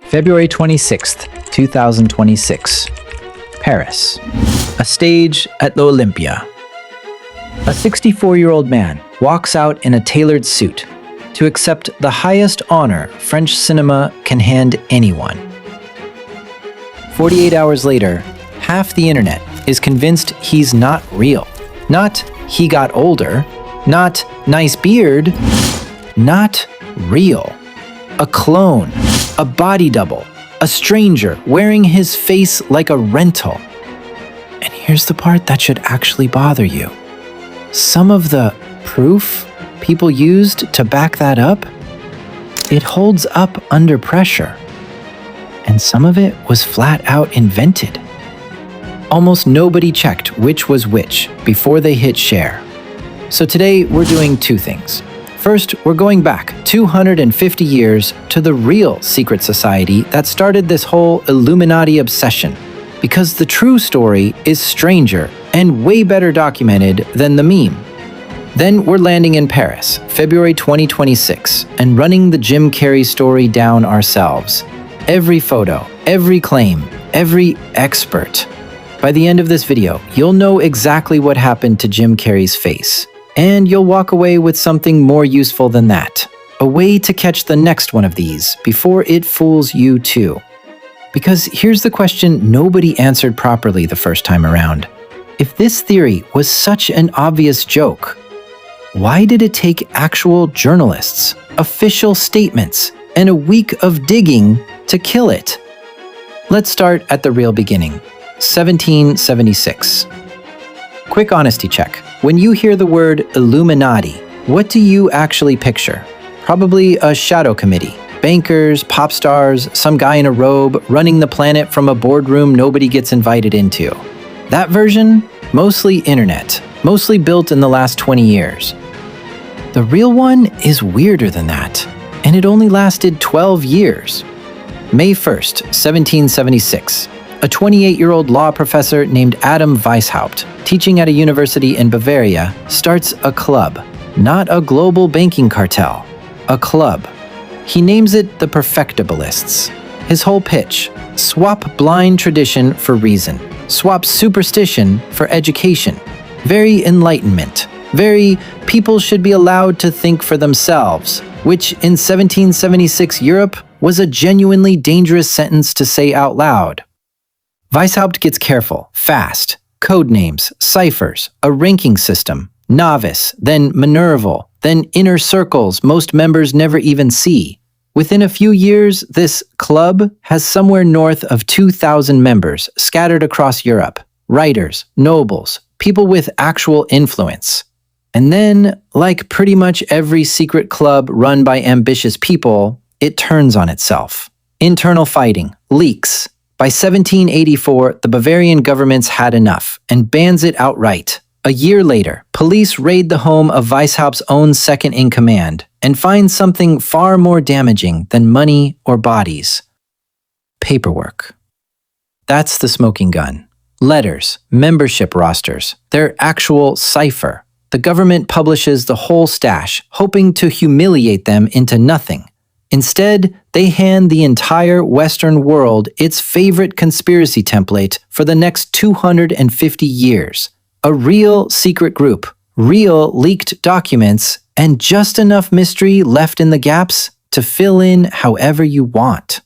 February 26th, 2026. Paris. A stage at l'Olympia. A 64-year-old man walks out in a tailored suit to accept the highest honor French cinema can hand anyone. 48 hours later, half the internet is convinced he's not real. Not he got older, not nice beard, not real. A clone, a body double, a stranger wearing his face like a rental. And here's the part that should actually bother you. Some of the proof people used to back that up, it holds up under pressure. And some of it was flat out invented. Almost nobody checked which was which before they hit share. So today we're doing two things. First, we're going back 250 years to the real secret society that started this whole Illuminati obsession, because the true story is stranger and way better documented than the meme. Then we're landing in Paris, February 2026, and running the Jim Carrey story down ourselves. Every photo, every claim, every expert. By the end of this video, you'll know exactly what happened to Jim Carrey's face. And you'll walk away with something more useful than that. A way to catch the next one of these before it fools you too. Because here's the question nobody answered properly the first time around. If this theory was such an obvious joke, why did it take actual journalists, official statements, and a week of digging to kill it? Let's start at the real beginning, 1776. Quick honesty check. When you hear the word Illuminati, what do you actually picture? Probably a shadow committee. Bankers, pop stars, some guy in a robe running the planet from a boardroom nobody gets invited into. That version? Mostly internet. Mostly built in the last 20 years. The real one is weirder than that. And it only lasted 12 years. May 1st, 1776. A 28-year-old law professor named Adam Weishaupt, teaching at a university in Bavaria, starts a club. Not a global banking cartel. A club. He names it the Perfectibilists. His whole pitch: swap blind tradition for reason. Swap superstition for education. Very Enlightenment. Very people should be allowed to think for themselves, which in 1776 Europe was a genuinely dangerous sentence to say out loud. Weishaupt gets careful, fast. Code names, ciphers, a ranking system, novice, then Minerval, then inner circles most members never even see. Within a few years, this club has somewhere north of 2,000 members scattered across Europe. Writers, nobles, people with actual influence. And then, like pretty much every secret club run by ambitious people, it turns on itself. Internal fighting, leaks. By 1784, the Bavarian government's had enough and bans it outright. A year later, police raid the home of Weishaupt's own second-in-command and find something far more damaging than money or bodies. Paperwork. That's the smoking gun. Letters, membership rosters, their actual cipher. The government publishes the whole stash, hoping to humiliate them into nothing. Instead, they hand the entire Western world its favorite conspiracy template for the next 250 years. A real secret group, real leaked documents, and just enough mystery left in the gaps to fill in however you want.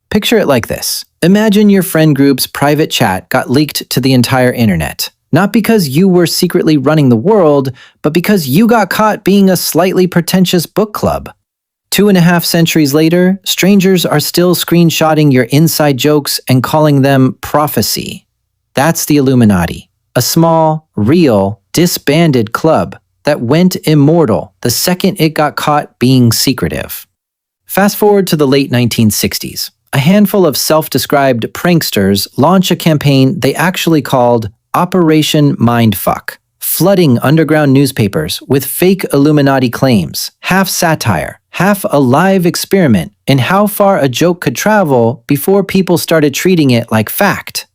Picture it like this. Imagine your friend group's private chat got leaked to the entire internet. Not because you were secretly running the world, but because you got caught being a slightly pretentious book club. 2.5 centuries later, strangers are still screenshotting your inside jokes and calling them prophecy. That's the Illuminati, a small, real, disbanded club that went immortal the second it got caught being secretive. Fast forward to the late 1960s. A handful of self-described pranksters launch a campaign they actually called Operation Mindfuck, flooding underground newspapers with fake Illuminati claims, half satire, half a live experiment in how far a joke could travel before people started treating it like fact.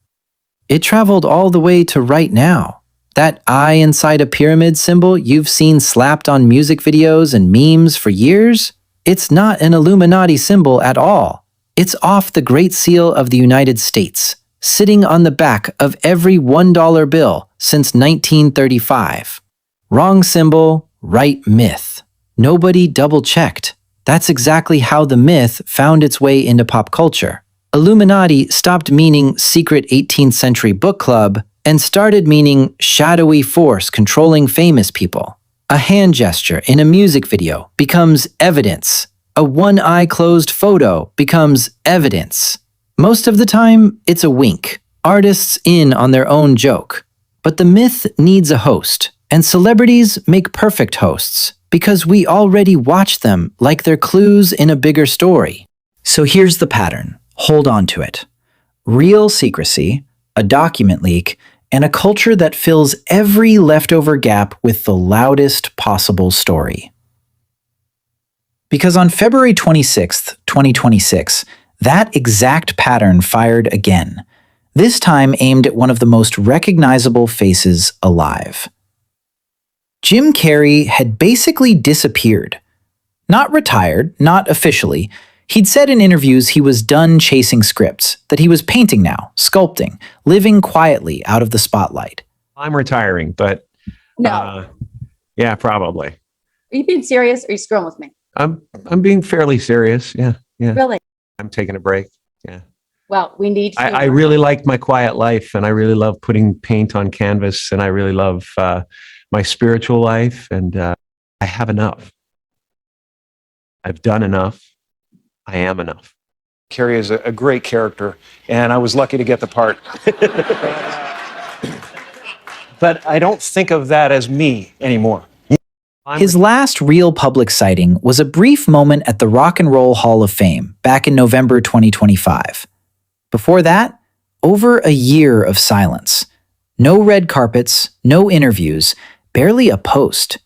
It traveled all the way to right now. That eye inside a pyramid symbol you've seen slapped on music videos and memes for years, it's not an Illuminati symbol at all. It's off the Great Seal of the United States, sitting on the back of every $1 bill since 1935. Wrong symbol, right myth. Nobody double-checked. That's exactly how the myth found its way into pop culture. Illuminati stopped meaning secret 18th century book club and started meaning shadowy force controlling famous people. A hand gesture in a music video becomes evidence. A one-eye closed photo becomes evidence. Most of the time, it's a wink. Artists in on their own joke. But the myth needs a host, and celebrities make perfect hosts because we already watch them like they're clues in a bigger story. So here's the pattern. Hold on to it. Real secrecy, a document leak, and a culture that fills every leftover gap with the loudest possible story. Because on February 26th, 2026, that exact pattern fired again, this time aimed at one of the most recognizable faces alive. Jim Carrey had basically disappeared. Not retired, not officially. He'd said in interviews he was done chasing scripts, that he was painting now, sculpting, living quietly out of the spotlight. I'm retiring, but No. yeah, probably. Are you being serious or are you screwing with me? I'm being fairly serious. Yeah. Really? I'm taking a break. Yeah. Well, we need to. I really like my quiet life, and I really love putting paint on canvas, and I really love my spiritual life, and I have enough. I've done enough. I am enough. Carrey is a great character, and I was lucky to get the part. But I don't think of that as me anymore. His last real public sighting was a brief moment at the Rock and Roll Hall of Fame back in November 2025. Before that, over a year of silence. No red carpets, no interviews, barely a post.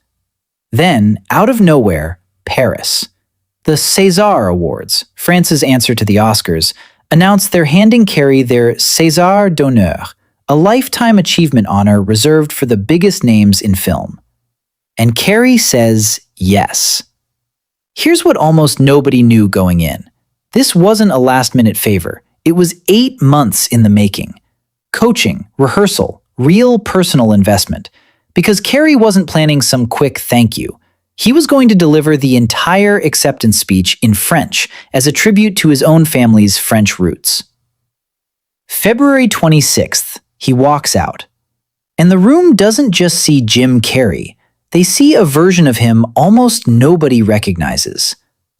Then, out of nowhere, Paris. The César Awards, France's answer to the Oscars, announced they're handing Carrey their César d'honneur, a lifetime achievement honor reserved for the biggest names in film. And Carrey says yes. Here's what almost nobody knew going in. This wasn't a last-minute favor. It was 8 months in the making. Coaching, rehearsal, real personal investment. Because Carrey wasn't planning some quick thank you. He was going to deliver the entire acceptance speech in French as a tribute to his own family's French roots. February 26th, he walks out. And the room doesn't just see Jim Carrey. They see a version of him almost nobody recognizes.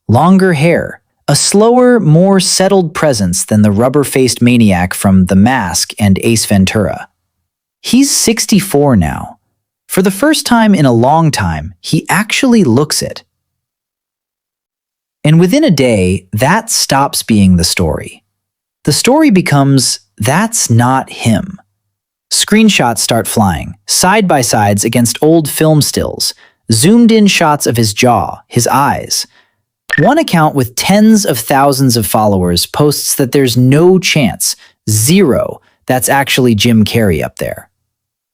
Longer hair, a slower, more settled presence than the rubber-faced maniac from The Mask and Ace Ventura. He's 64 now. For the first time in a long time, he actually looks it. And within a day, that stops being the story. The story becomes, that's not him. Screenshots start flying, side-by-sides against old film stills, zoomed-in shots of his jaw, his eyes. One account with tens of thousands of followers posts that there's no chance, zero, that's actually Jim Carrey up there.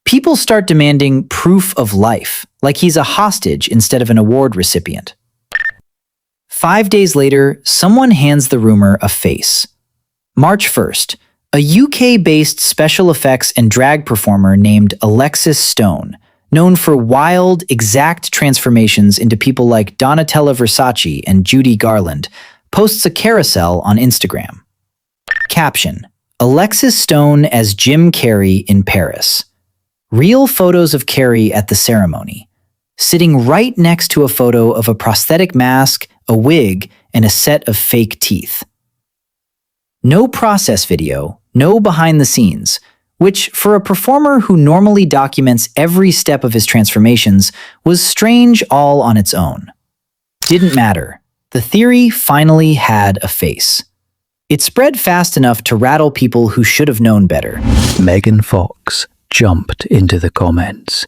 People start demanding proof of life, like he's a hostage instead of an award recipient. 5 days later, someone hands the rumor a face. March 1st, a UK-based special effects and drag performer named Alexis Stone, known for wild, exact transformations into people like Donatella Versace and Judy Garland, posts a carousel on Instagram. Caption: Alexis Stone as Jim Carrey in Paris. Real photos of Carrey at the ceremony, sitting right next to a photo of a prosthetic mask, a wig, and a set of fake teeth. No process video, no behind the scenes, which, for a performer who normally documents every step of his transformations, was strange all on its own. Didn't matter. The theory finally had a face. It spread fast enough to rattle people who should have known better. Megan Fox jumped into the comments,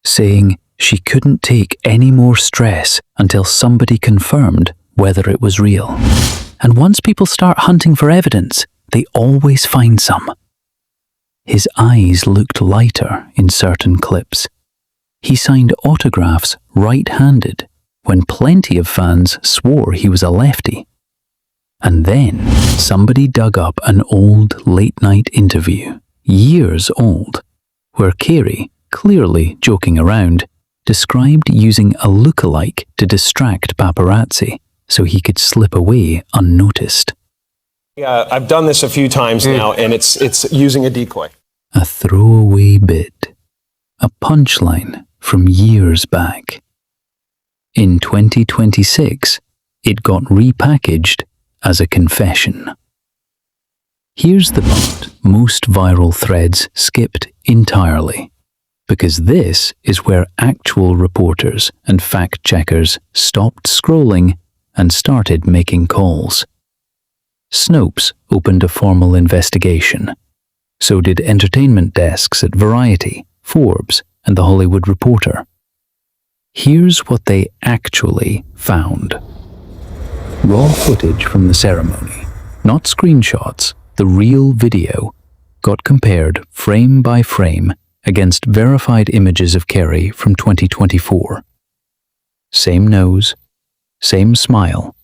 saying she couldn't take any more stress until somebody confirmed whether it was real. And once people start hunting for evidence, they always find some. His eyes looked lighter in certain clips. He signed autographs right-handed when plenty of fans swore he was a lefty. And then somebody dug up an old late-night interview, years old, where Carrey, clearly joking around, described using a lookalike to distract paparazzi so he could slip away unnoticed. Yeah, I've done this a few times now, and it's using a decoy. A throwaway bit, a punchline from years back. In 2026, it got repackaged as a confession. Here's the part most viral threads skipped entirely, because this is where actual reporters and fact-checkers stopped scrolling and started making calls. Snopes opened a formal investigation. So did entertainment desks at Variety, Forbes, and The Hollywood Reporter. Here's what they actually found. Raw footage from the ceremony, not screenshots, the real video, got compared frame by frame against verified images of Carrey from 2024. Same nose, same smile.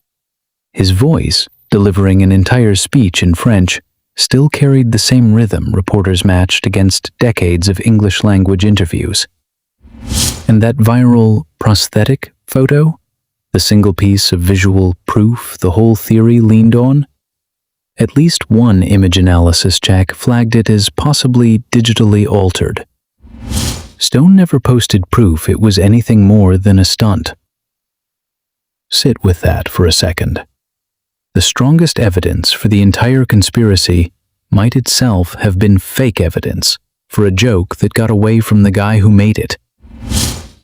His voice, delivering an entire speech in French, still carried the same rhythm reporters matched against decades of English-language interviews. And that viral prosthetic photo, the single piece of visual proof the whole theory leaned on, at least one image analysis check flagged it as possibly digitally altered. Stone never posted proof it was anything more than a stunt. Sit with that for a second. The strongest evidence for the entire conspiracy might itself have been fake evidence for a joke that got away from the guy who made it.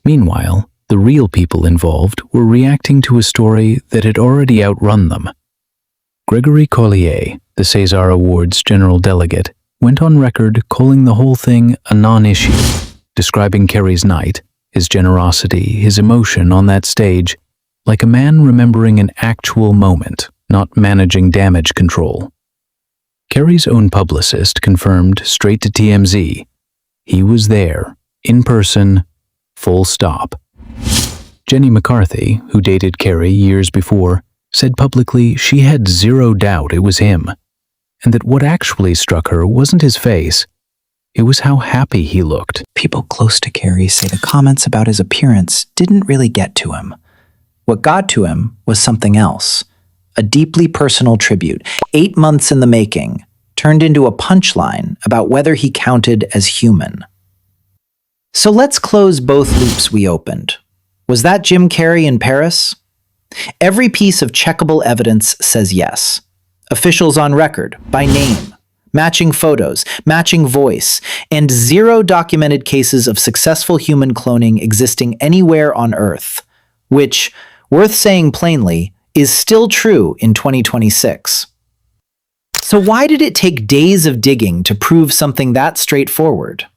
Meanwhile, the real people involved were reacting to a story that had already outrun them. Gregory Collier, the César Awards general delegate, went on record calling the whole thing a non-issue, describing Carrey's night, his generosity, his emotion on that stage, like a man remembering an actual moment, not managing damage control. Carrey's own publicist confirmed straight to TMZ, he was there, in person, full stop. Jenny McCarthy, who dated Carrey years before, said publicly she had zero doubt it was him, and that what actually struck her wasn't his face, it was how happy he looked. People close to Carrey say the comments about his appearance didn't really get to him. What got to him was something else. A deeply personal tribute, 8 months in the making, turned into a punchline about whether he counted as human. So let's close both loops we opened. Was that Jim Carrey in Paris? Every piece of checkable evidence says yes. Officials on record, by name, matching photos, matching voice, and 0 documented cases of successful human cloning existing anywhere on Earth, which, worth saying plainly, is still true in 2026. So why did it take days of digging to prove something that straightforward?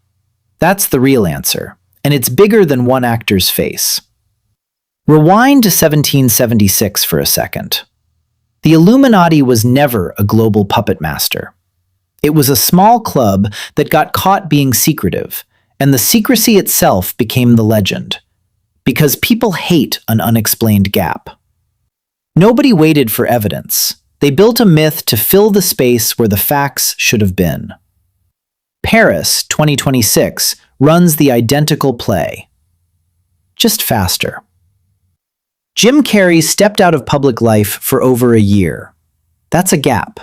That's the real answer, and it's bigger than one actor's face. Rewind to 1776 for a second. The Illuminati was never a global puppet master. It was a small club that got caught being secretive, and the secrecy itself became the legend, because people hate an unexplained gap. Nobody waited for evidence. They built a myth to fill the space where the facts should have been. Paris, 2026, runs the identical play. Just faster. Jim Carrey stepped out of public life for over a year. That's a gap.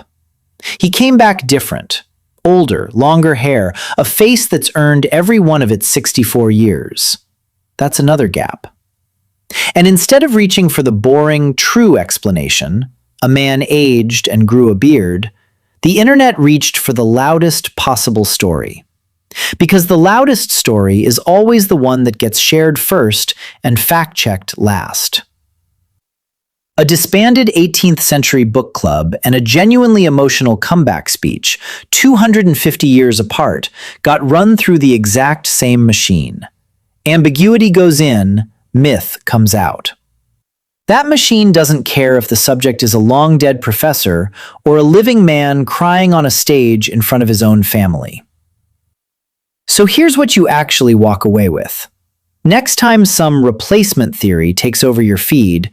He came back different. Older, longer hair, a face that's earned every one of its 64 years. That's another gap. And instead of reaching for the boring, true explanation, a man aged and grew a beard, the internet reached for the loudest possible story. Because the loudest story is always the one that gets shared first and fact-checked last. A disbanded 18th century book club and a genuinely emotional comeback speech, 250 years apart, got run through the exact same machine. Ambiguity goes in, myth comes out. That machine doesn't care if the subject is a long-dead professor or a living man crying on a stage in front of his own family. So here's what you actually walk away with. Next time some replacement theory takes over your feed,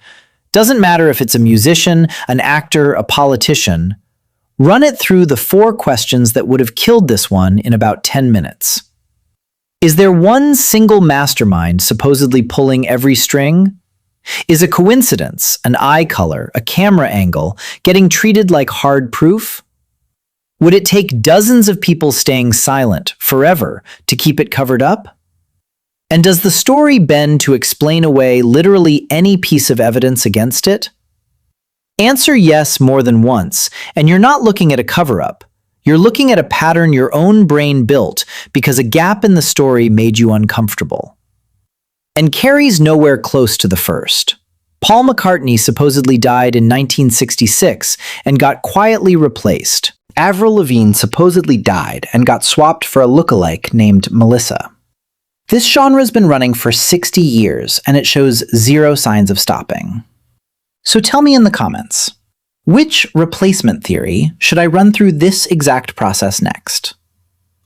Doesn't matter if it's a musician, an actor, a politician. Run it through the 4 questions that would have killed this one in about 10 minutes. Is there one single mastermind supposedly pulling every string? Is a coincidence, an eye color, a camera angle, getting treated like hard proof? Would it take dozens of people staying silent forever to keep it covered up? And does the story bend to explain away literally any piece of evidence against it? Answer yes more than once, and you're not looking at a cover-up. You're looking at a pattern your own brain built because a gap in the story made you uncomfortable. And Carrey's nowhere close to the first. Paul McCartney supposedly died in 1966 and got quietly replaced. Avril Lavigne supposedly died and got swapped for a lookalike named Melissa. This genre's been running for 60 years and it shows zero signs of stopping. So tell me in the comments, which replacement theory should I run through this exact process next?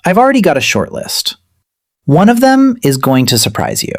I've already got a short list. One of them is going to surprise you.